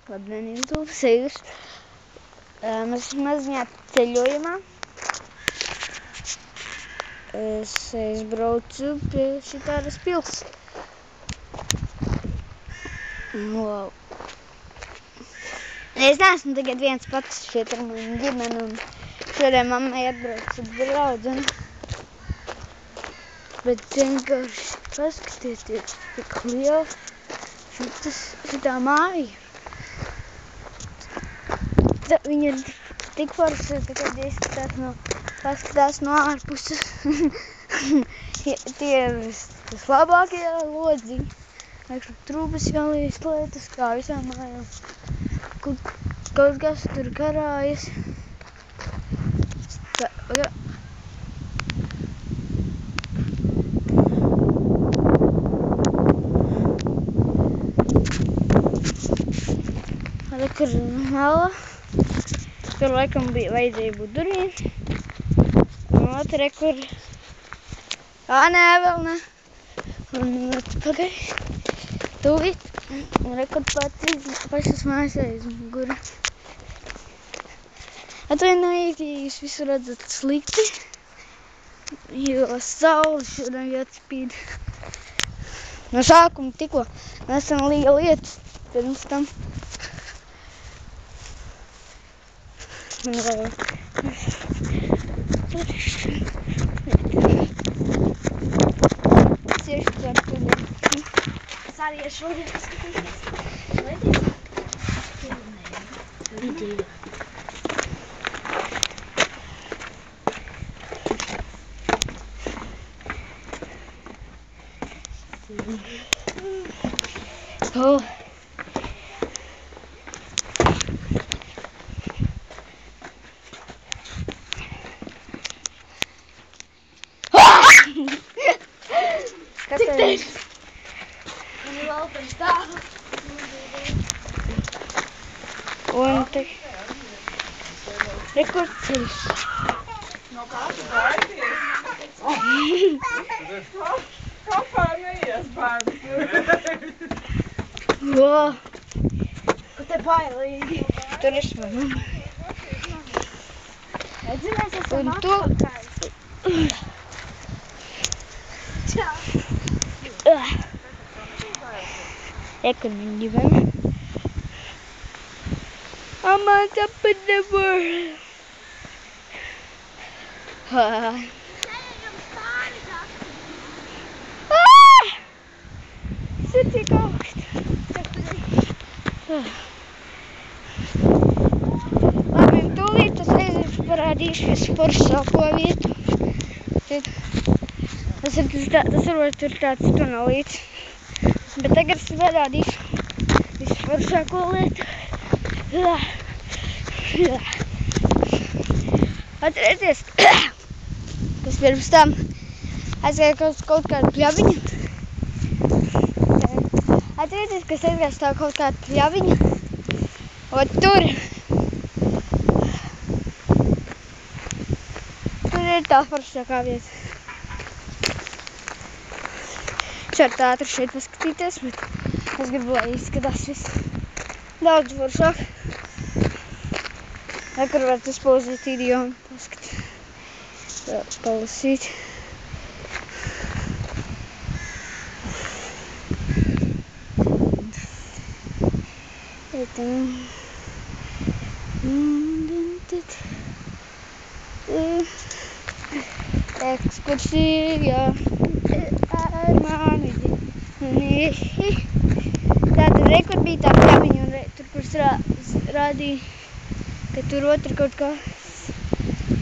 Labdien, YouTube sejas. Mēs maziņā ceļojumā. Es braucu pie šitādas pils. Wow. Es neesmu tagad viens pats šeit ar manu ģimeni un šodien mammai atbrauc draudzene. Bet vienkārši paskatieties, cik liela šitā māja. Viņa ir tik forša, kad paskatās no ārpuses. Tie ir tas labākie lodziņi. Aizkur trūbas jālies lietas, kā visām mājām. Kaut kas tur karājas. Kur mala. Tur laikam vajadzēja būt durvīm. Un otra, kur... Nē, vēl ne. Un atpakaļ. Tūlīt. Un kur pašas mājas aiz mugura. Atvainojiet, ja jūs visu redzat slikti. Jo saule šodien atspīd. No sākuma tikko nesam liela lietas. Pirms tam. Es arī šodien paskatīties. Video. Oh. Kas tev ir? Man ir vēl pēc tādu. Un te... Rekordceļš. No kā tu baidies? Kopā neies bērns. Wow. Ko te bailīgi? Tur es varu. Redzi, mēs esam atpakaļ. Čau. Rekur man ģimene. I'm on top of the world. Cik augstu. Labi, tūlīt es aiziešu parādīšies foršāko vietu. Tas varbūt tur tāds tunelīts. Bet tagad es parādīšu visu foršāko lietu. Atcerieties, kas pirms tam aizgāja kaut kādu pļaviņu. Atcerieties, kas aizgāja stāv kaut kādu pļaviņu. Un tur ir tā foršākā vieta. Šeit ātri šeit paskatīties, bet es gribu, lai izskatās viss daudz foršāk. Kur varat uzpauzīt video un palasīt. Ekskursija ar mani. Tātad rekur bija tā pļaviņa un tur, kurš rādīja, ka tur otra kaut kā.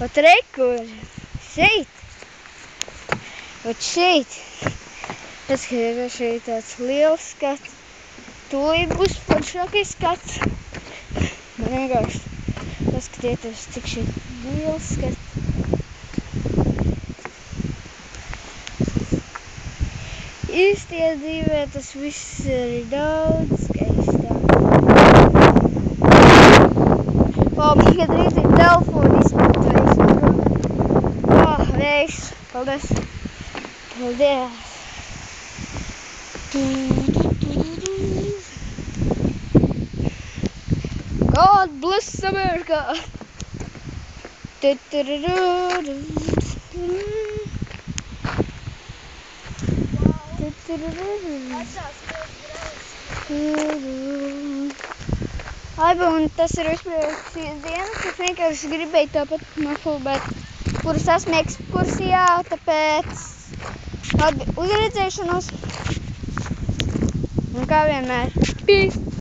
Ot rekur, šeit. Ot šeit. Paskatieties, šeit tāds liels skats. Tūlīt būs foršākais skats. Man vienkārši paskatieties, cik šeit liels skats. Īstie dzīvē tas viss ir daudz skaistāk. Man gandrīz ir telefoni izmantojis. Vējs. Paldies. Paldies. God bless America! Labi, un tas ir vispārējais šīs dienas. Es vienkārši gribēju tāpat mafu, bet kuras esmu ekskursijā, tāpēc labi, uzredzēšanos. Un kā vienmēr, peace!